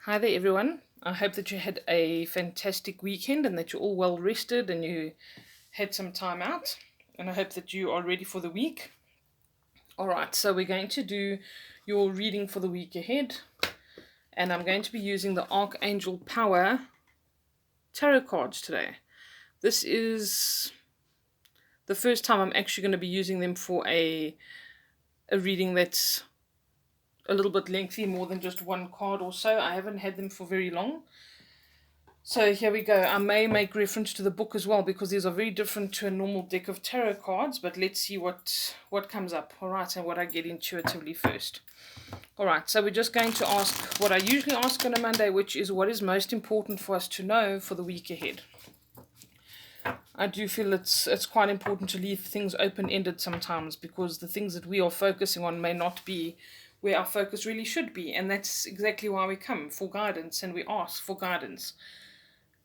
Hi there, everyone. I hope that you had a fantastic weekend and that you're all well rested and you had some time out. And I hope that you are ready for the week. All right, so we're going to do your reading for the week ahead. And I'm going to be using the Archangel Power tarot cards today. This is the first time I'm actually going to be using them for a reading that's a little bit lengthy, more than just one card or so. I haven't had them for very long. So here we go. I may make reference to the book as well because these are very different to a normal deck of tarot cards, but let's see what comes up. All right, and what I get intuitively first. All right, so we're just going to ask what I usually ask on a Monday, which is what is most important for us to know for the week ahead. I do feel it's quite important to leave things open-ended sometimes because the things that we are focusing on may not be where our focus really should be, and that's exactly why we come for guidance and we ask for guidance.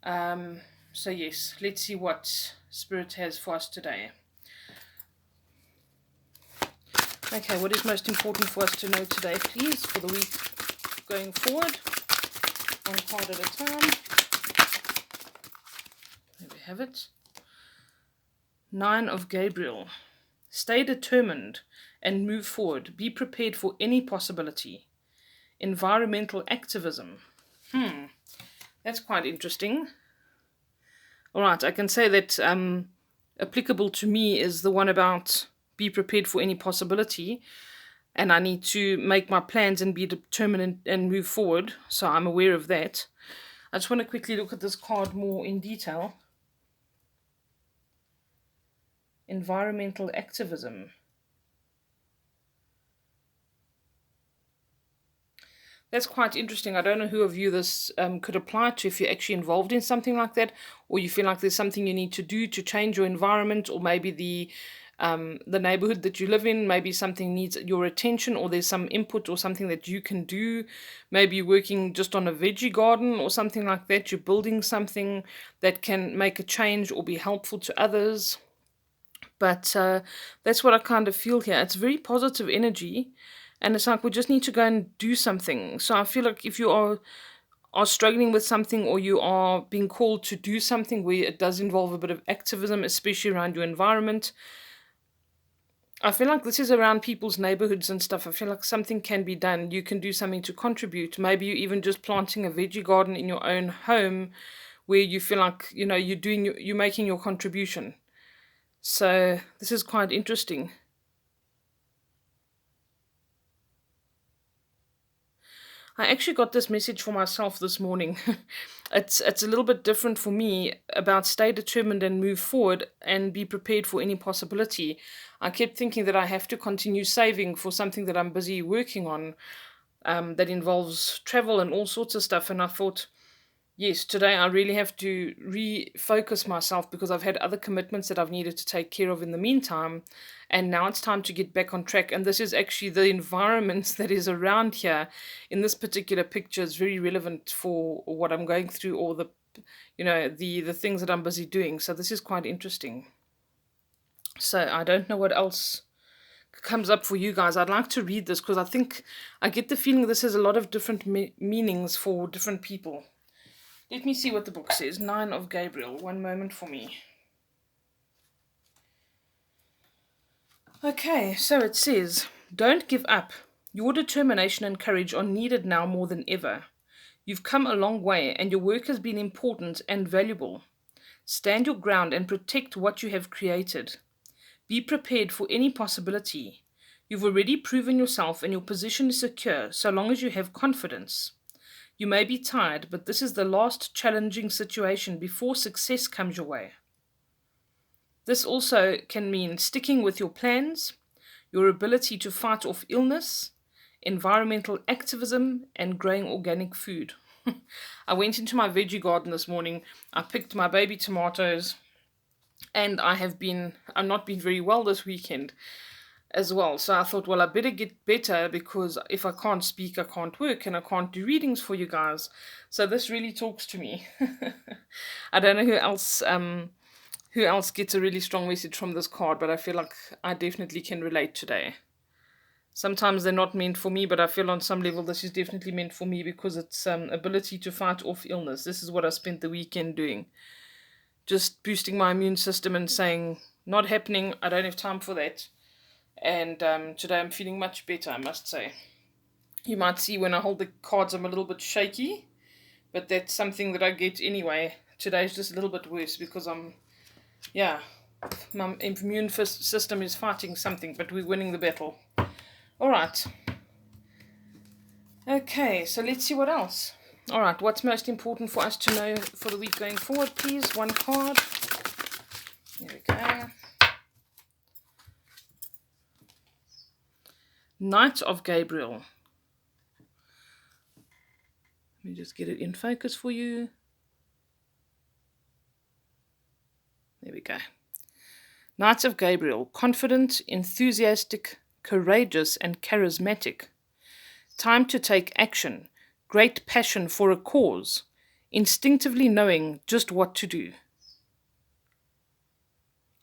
So yes, let's see what Spirit has for us today. Okay, what is most important for us to know today, please, for the week going forward? One card at a time. There we have it. Nine of Gabriel. Stay determined and move forward. Be prepared for any possibility. Environmental activism. That's quite interesting. All right, I can say that applicable to me is the one about be prepared for any possibility, and I need to make my plans and be determined and move forward, so I'm aware of that. I just want to quickly look at this card more in detail. Environmental activism. That's quite interesting. I don't know who of you this could apply to if you're actually involved in something like that, or you feel like there's something you need to do to change your environment, or maybe the neighborhood that you live in, maybe something needs your attention, or there's some input or something that you can do. Maybe you're working just on a veggie garden or something like that. You're building something that can make a change or be helpful to others. But that's what I kind of feel here. It's very positive energy, and it's like we just need to go and do something. So I feel like if you are struggling with something, or you are being called to do something where it does involve a bit of activism, especially around your environment, I feel like this is around people's neighborhoods and stuff. I feel like something can be done. You can do something to contribute. Maybe you even just planting a veggie garden in your own home, where you feel like you're making your contribution. So this is quite interesting. I actually got this message for myself this morning. It's a little bit different for me about stay determined and move forward and be prepared for any possibility. I kept thinking that I have to continue saving for something that I'm busy working on, that involves travel and all sorts of stuff. And I thought, yes, today I really have to refocus myself because I've had other commitments that I've needed to take care of in the meantime. And now it's time to get back on track. And this is actually the environment that is around here in this particular picture is very relevant for what I'm going through, or the things that I'm busy doing. So this is quite interesting. So I don't know what else comes up for you guys. I'd like to read this because I think I get the feeling this has a lot of different meanings for different people. Let me see what the book says. Nine of Gabriel. One moment for me. Okay, so it says, don't give up. Your determination and courage are needed now more than ever. You've come a long way and your work has been important and valuable. Stand your ground and protect what you have created. Be prepared for any possibility. You've already proven yourself and your position is secure so long as you have confidence. You may be tired, but this is the last challenging situation before success comes your way. This also can mean sticking with your plans, your ability to fight off illness, environmental activism, and growing organic food. I went into my veggie garden this morning. I picked my baby tomatoes, and I'm not been very well this weekend as well. So I thought, well, I better get better because if I can't speak, I can't work and I can't do readings for you guys. So this really talks to me. I don't know who else gets a really strong message from this card, but I feel like I definitely can relate today. Sometimes they're not meant for me, but I feel on some level this is definitely meant for me because it's ability to fight off illness. This is what I spent the weekend doing. Just boosting my immune system and saying, not happening, I don't have time for that. And today I'm feeling much better, I must say. You might see when I hold the cards I'm a little bit shaky, but that's something that I get anyway. Today's just a little bit worse because my immune system is fighting something, but we're winning the battle. All right. Okay, so let's see what else. All right, what's most important for us to know for the week going forward, please? One card. There we go. Knight of Gabriel. Let me just get it in focus for you. There we go. Knight of Gabriel. Confident, enthusiastic, courageous, and charismatic. Time to take action. Great passion for a cause. Instinctively knowing just what to do.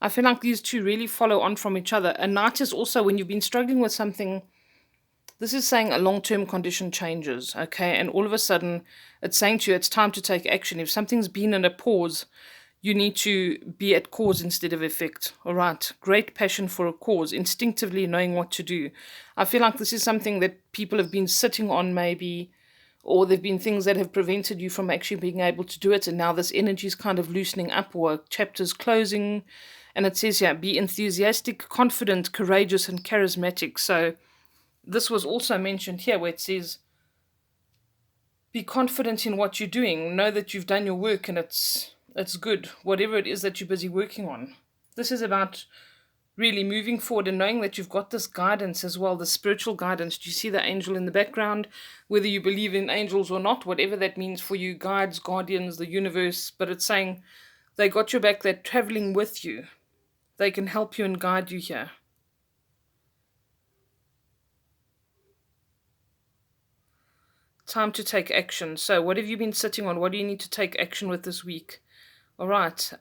I feel like these two really follow on from each other. A knight is also when you've been struggling with something. This is saying a long-term condition changes, okay? And all of a sudden, it's saying to you, it's time to take action. If something's been in a pause, you need to be at cause instead of effect. All right. Great passion for a cause, instinctively knowing what to do. I feel like this is something that people have been sitting on maybe, or there have been things that have prevented you from actually being able to do it. And now this energy is kind of loosening up, or a chapter's closing. And it says here, be enthusiastic, confident, courageous, and charismatic. So this was also mentioned here where it says, be confident in what you're doing. Know that you've done your work and it's good, whatever it is that you're busy working on. This is about really moving forward and knowing that you've got this guidance as well, the spiritual guidance. Do you see the angel in the background? Whether you believe in angels or not, whatever that means for you, guides, guardians, the universe, but it's saying they got your back, they're traveling with you. They can help you and guide you here. Time to take action. So what have you been sitting on? What do you need to take action with this week? All right.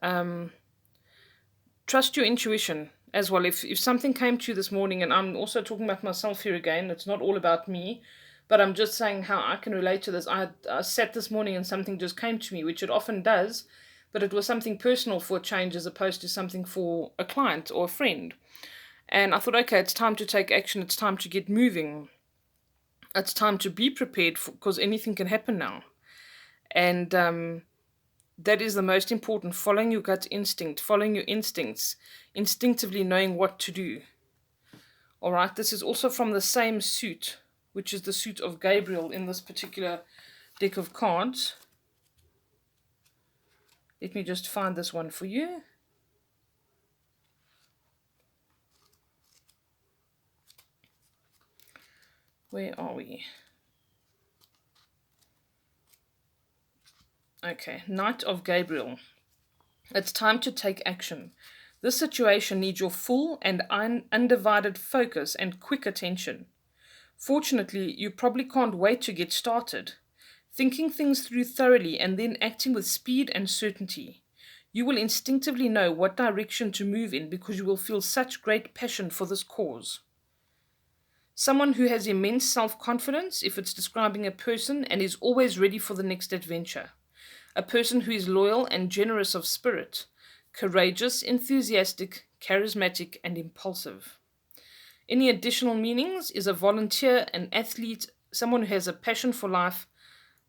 Trust your intuition as well. If something came to you this morning, and I'm also talking about myself here again, it's not all about me, but I'm just saying how I can relate to this. I sat this morning and something just came to me, which it often does, but it was something personal for a change as opposed to something for a client or a friend. And I thought, okay, it's time to take action. It's time to get moving. It's time to be prepared because anything can happen now. And that is the most important, following your gut instinct, following your instincts, instinctively knowing what to do. All right, this is also from the same suit, which is the suit of Gabriel in this particular deck of cards. Let me just find this one for you. Where are we? Okay, Knight of Gabriel. It's time to take action. This situation needs your full and undivided focus and quick attention. Fortunately, you probably can't wait to get started. Thinking things through thoroughly and then acting with speed and certainty. You will instinctively know what direction to move in because you will feel such great passion for this cause. Someone who has immense self-confidence, if it's describing a person, and is always ready for the next adventure. A person who is loyal and generous of spirit, courageous, enthusiastic, charismatic, and impulsive. Any additional meanings is a volunteer, an athlete, someone who has a passion for life,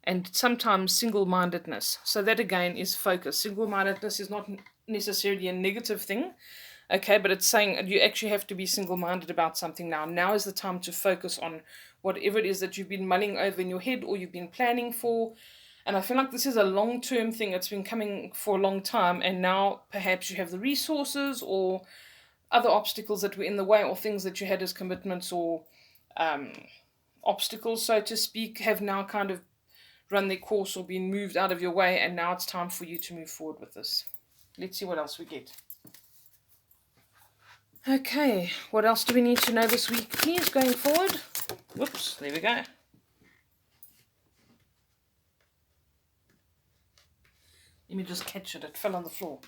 and sometimes single-mindedness. So that again is focus. Single-mindedness is not necessarily a negative thing, okay, but it's saying you actually have to be single-minded about something now. Now is the time to focus on whatever it is that you've been mulling over in your head or you've been planning for. And I feel like this is a long-term thing. It's been coming for a long time, and now perhaps you have the resources or other obstacles that were in the way, or things that you had as commitments or obstacles, so to speak, have now kind of run their course or been moved out of your way, and now it's time for you to move forward with this. Let's see what else we get. Okay, what else do we need to know this week, please, going forward? Whoops, there we go. Let me just catch it. It fell on the floor.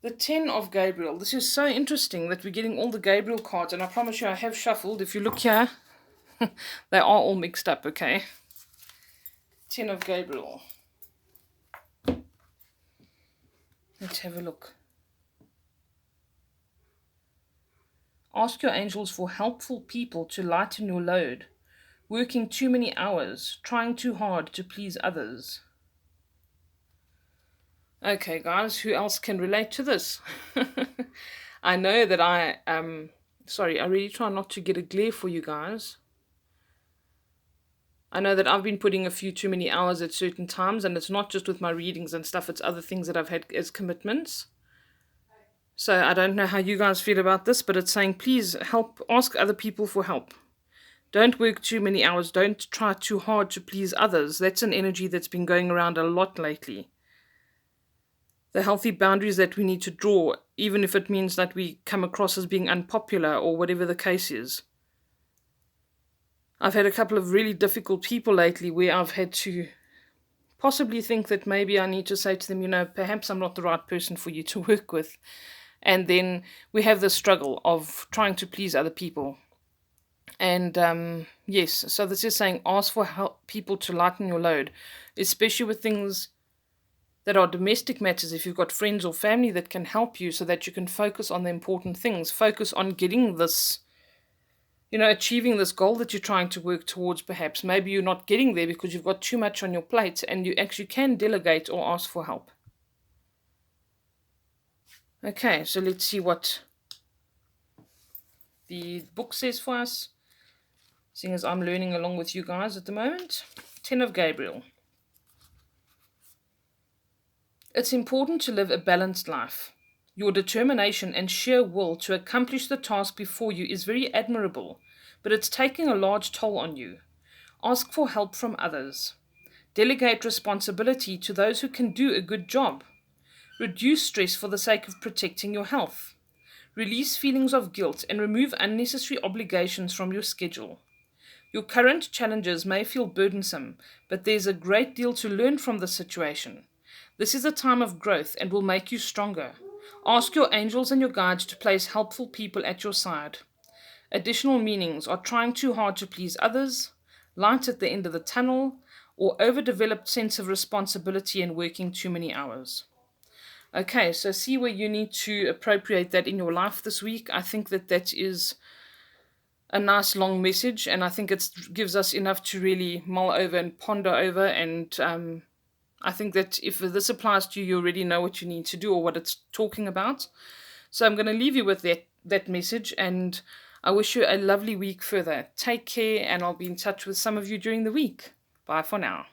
The 10 of Gabriel. This is so interesting that we're getting all the Gabriel cards, and I promise you I have shuffled. If you look here, they are all mixed up, okay? 10 of Gabriel. Let's have a look. Ask your angels for helpful people to lighten your load. Working too many hours, trying too hard to please others. Okay, guys, who else can relate to this? I know that sorry, I really try not to get a glare for you guys. I know that I've been putting a few too many hours at certain times, and it's not just with my readings and stuff, it's other things that I've had as commitments. So I don't know how you guys feel about this, but it's saying please help, ask other people for help. Don't work too many hours. Don't try too hard to please others. That's an energy that's been going around a lot lately. The healthy boundaries that we need to draw, even if it means that we come across as being unpopular or whatever the case is. I've had a couple of really difficult people lately where I've had to possibly think that maybe I need to say to them, perhaps I'm not the right person for you to work with. And then we have this struggle of trying to please other people. And yes, so this is saying ask for help people to lighten your load, especially with things that are domestic matters. If you've got friends or family that can help you so that you can focus on the important things, focus on getting this, achieving this goal that you're trying to work towards. Perhaps maybe you're not getting there because you've got too much on your plate, and you actually can delegate or ask for help. Okay, so let's see what the book says for us, seeing as I'm learning along with you guys at the moment. 10 of Gabriel. It's important to live a balanced life. Your determination and sheer will to accomplish the task before you is very admirable, but it's taking a large toll on you. Ask for help from others. Delegate responsibility to those who can do a good job. Reduce stress for the sake of protecting your health. Release feelings of guilt and remove unnecessary obligations from your schedule. Your current challenges may feel burdensome, but there's a great deal to learn from the situation. This is a time of growth and will make you stronger. Ask your angels and your guides to place helpful people at your side. Additional meanings are trying too hard to please others, light at the end of the tunnel, or overdeveloped sense of responsibility and working too many hours. Okay, so see where you need to appropriate that in your life this week. I think that is a nice long message, and I think it gives us enough to really mull over and ponder over. And I think that if this applies to you, you already know what you need to do or what it's talking about. So I'm going to leave you with that message, and I wish you a lovely week further. Take care, and I'll be in touch with some of you during the week. Bye for now.